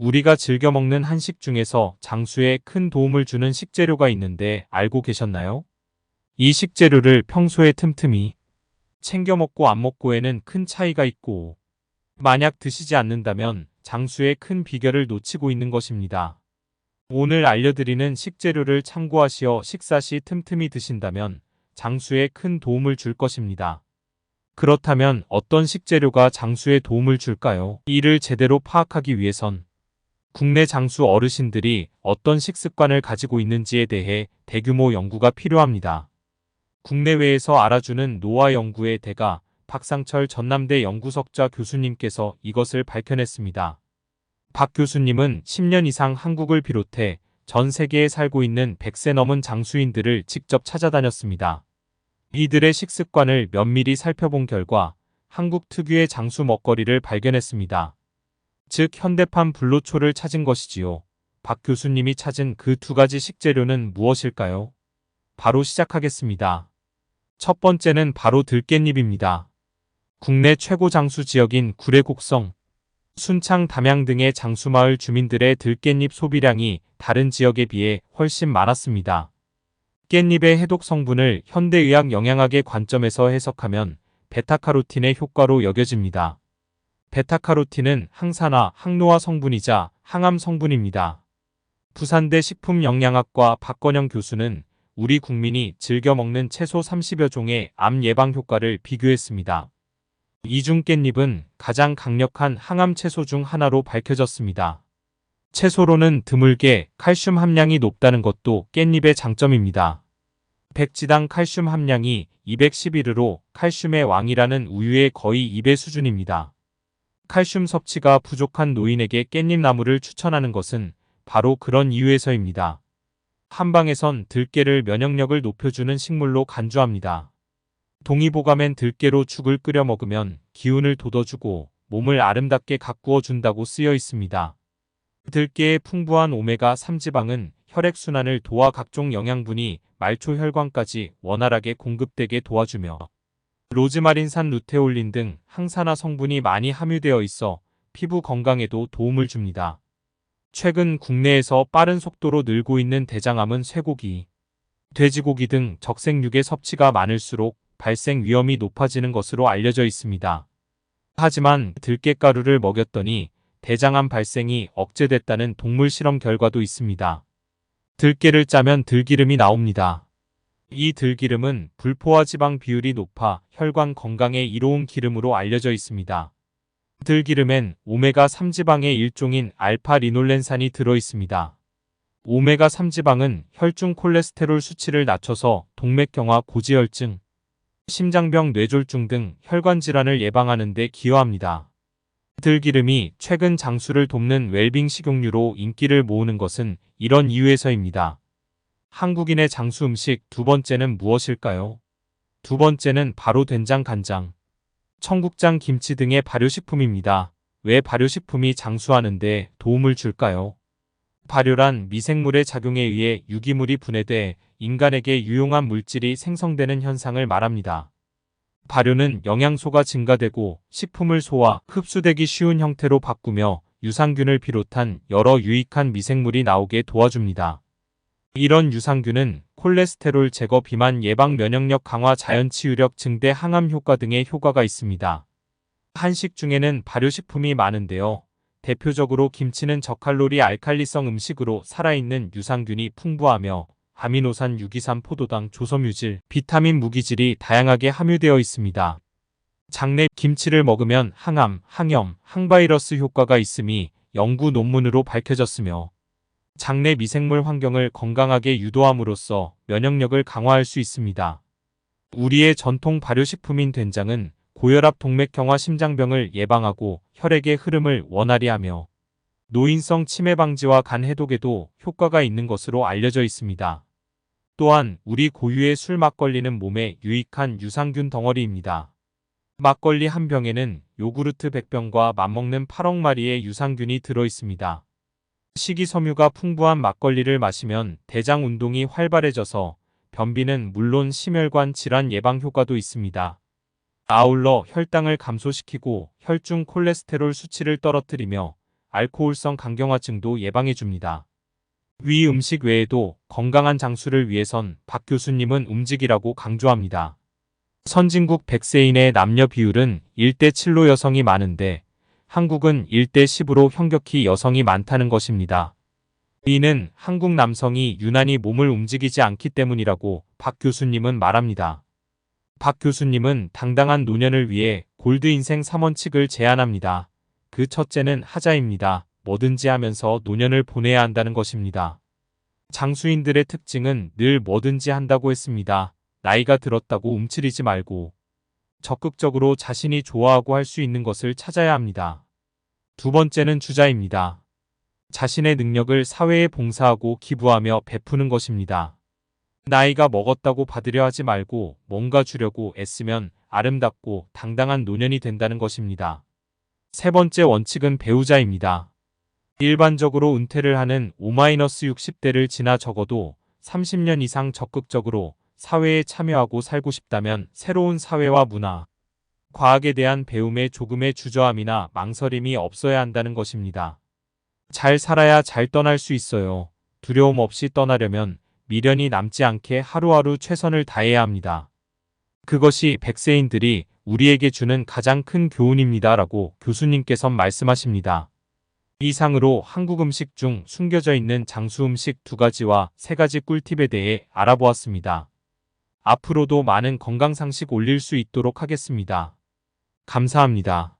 우리가 즐겨 먹는 한식 중에서 장수에 큰 도움을 주는 식재료가 있는데 알고 계셨나요? 이 식재료를 평소에 틈틈이 챙겨 먹고 안 먹고에는 큰 차이가 있고, 만약 드시지 않는다면 장수의 큰 비결을 놓치고 있는 것입니다. 오늘 알려드리는 식재료를 참고하시어 식사 시 틈틈이 드신다면 장수에 큰 도움을 줄 것입니다. 그렇다면 어떤 식재료가 장수에 도움을 줄까요? 이를 제대로 파악하기 위해선 국내 장수 어르신들이 어떤 식습관을 가지고 있는지에 대해 대규모 연구가 필요합니다. 국내외에서 알아주는 노화 연구의 대가 박상철 전남대 연구석좌 교수님께서 이것을 밝혀냈습니다. 박 교수님은 10년 이상 한국을 비롯해 전 세계에 살고 있는 100세 넘은 장수인들을 직접 찾아다녔습니다. 이들의 식습관을 면밀히 살펴본 결과 한국 특유의 장수 먹거리를 발견했습니다. 즉 현대판 불로초를 찾은 것이지요. 박 교수님이 찾은 그 두 가지 식재료는 무엇일까요? 바로 시작하겠습니다. 첫 번째는 바로 들깻잎입니다. 국내 최고 장수 지역인 구례 곡성, 순창 담양 등의 장수마을 주민들의 들깻잎 소비량이 다른 지역에 비해 훨씬 많았습니다. 깻잎의 해독 성분을 현대의학 영양학의 관점에서 해석하면 베타카로틴의 효과로 여겨집니다. 베타카로틴은 항산화, 항노화 성분이자 항암 성분입니다. 부산대 식품영양학과 박건영 교수는 우리 국민이 즐겨 먹는 채소 30여 종의 암 예방 효과를 비교했습니다. 이 중 깻잎은 가장 강력한 항암 채소 중 하나로 밝혀졌습니다. 채소로는 드물게 칼슘 함량이 높다는 것도 깻잎의 장점입니다. 백지당 칼슘 함량이 211으로 칼슘의 왕이라는 우유의 거의 2배 수준입니다. 칼슘 섭취가 부족한 노인에게 깻잎 나물을 추천하는 것은 바로 그런 이유에서입니다. 한방에선 들깨를 면역력을 높여주는 식물로 간주합니다. 동의보감엔 들깨로 죽을 끓여 먹으면 기운을 돋워주고 몸을 아름답게 가꾸어 준다고 쓰여 있습니다. 들깨의 풍부한 오메가3 지방은 혈액순환을 도와 각종 영양분이 말초 혈관까지 원활하게 공급되게 도와주며 로즈마린산 루테올린 등 항산화 성분이 많이 함유되어 있어 피부 건강에도 도움을 줍니다. 최근 국내에서 빠른 속도로 늘고 있는 대장암은 쇠고기, 돼지고기 등 적색육의 섭취가 많을수록 발생 위험이 높아지는 것으로 알려져 있습니다. 하지만 들깨가루를 먹였더니 대장암 발생이 억제됐다는 동물 실험 결과도 있습니다. 들깨를 짜면 들기름이 나옵니다. 이 들기름은 불포화 지방 비율이 높아 혈관 건강에 이로운 기름으로 알려져 있습니다. 들기름엔 오메가3 지방의 일종인 알파-리놀렌산이 들어있습니다. 오메가3 지방은 혈중 콜레스테롤 수치를 낮춰서 동맥경화, 고지혈증, 심장병, 뇌졸중 등 혈관 질환을 예방하는 데 기여합니다. 들기름이 최근 장수를 돕는 웰빙 식용유로 인기를 모으는 것은 이런 이유에서입니다. 한국인의 장수 음식 두 번째는 무엇일까요? 두 번째는 바로 된장, 간장, 청국장, 김치 등의 발효식품입니다. 왜 발효식품이 장수하는데 도움을 줄까요? 발효란 미생물의 작용에 의해 유기물이 분해돼 인간에게 유용한 물질이 생성되는 현상을 말합니다. 발효는 영양소가 증가되고 식품을 소화, 흡수되기 쉬운 형태로 바꾸며 유산균을 비롯한 여러 유익한 미생물이 나오게 도와줍니다. 이런 유산균은 콜레스테롤 제거, 비만 예방, 면역력 강화, 자연치유력 증대, 항암 효과 등의 효과가 있습니다. 한식 중에는 발효식품이 많은데요. 대표적으로 김치는 저칼로리 알칼리성 음식으로 살아있는 유산균이 풍부하며 아미노산, 유기산, 포도당, 조섬유질, 비타민, 무기질이 다양하게 함유되어 있습니다. 장내 김치를 먹으면 항암, 항염, 항바이러스 효과가 있음이 연구 논문으로 밝혀졌으며 장내 미생물 환경을 건강하게 유도함으로써 면역력을 강화할 수 있습니다. 우리의 전통 발효식품인 된장은 고혈압, 동맥경화, 심장병을 예방하고 혈액의 흐름을 원활히 하며 노인성 치매 방지와 간 해독에도 효과가 있는 것으로 알려져 있습니다. 또한 우리 고유의 술 막걸리는 몸에 유익한 유산균 덩어리입니다. 막걸리 한 병에는 요구르트 100병과 맞먹는 8억 마리의 유산균이 들어 있습니다. 식이섬유가 풍부한 막걸리를 마시면 대장 운동이 활발해져서 변비는 물론 심혈관 질환 예방 효과도 있습니다. 아울러 혈당을 감소시키고 혈중 콜레스테롤 수치를 떨어뜨리며 알코올성 간경화증도 예방해줍니다. 위 음식 외에도 건강한 장수를 위해선 박 교수님은 움직이라고 강조합니다. 선진국 100세인의 남녀 비율은 1대 7로 여성이 많은데 한국은 1대 10으로 현격히 여성이 많다는 것입니다. 이는 한국 남성이 유난히 몸을 움직이지 않기 때문이라고 박 교수님은 말합니다. 박 교수님은 당당한 노년을 위해 골드 인생 3원칙을 제안합니다. 그 첫째는 하자입니다. 뭐든지 하면서 노년을 보내야 한다는 것입니다. 장수인들의 특징은 늘 뭐든지 한다고 했습니다. 나이가 들었다고 움츠리지 말고 적극적으로 자신이 좋아하고 할 수 있는 것을 찾아야 합니다. 두 번째는 주자입니다. 자신의 능력을 사회에 봉사하고 기부하며 베푸는 것입니다. 나이가 먹었다고 받으려 하지 말고 뭔가 주려고 애쓰면 아름답고 당당한 노년이 된다는 것입니다. 세 번째 원칙은 배우자입니다. 일반적으로 은퇴를 하는 5-60대를 지나 적어도 30년 이상 적극적으로 사회에 참여하고 살고 싶다면 새로운 사회와 문화, 과학에 대한 배움에 조금의 주저함이나 망설임이 없어야 한다는 것입니다. 잘 살아야 잘 떠날 수 있어요. 두려움 없이 떠나려면 미련이 남지 않게 하루하루 최선을 다해야 합니다. 그것이 100세인들이 우리에게 주는 가장 큰 교훈입니다. 라고 교수님께서 말씀하십니다. 이상으로 한국 음식 중 숨겨져 있는 장수 음식 2가지와 3가지 꿀팁에 대해 알아보았습니다. 앞으로도 많은 건강 상식 올릴 수 있도록 하겠습니다. 감사합니다.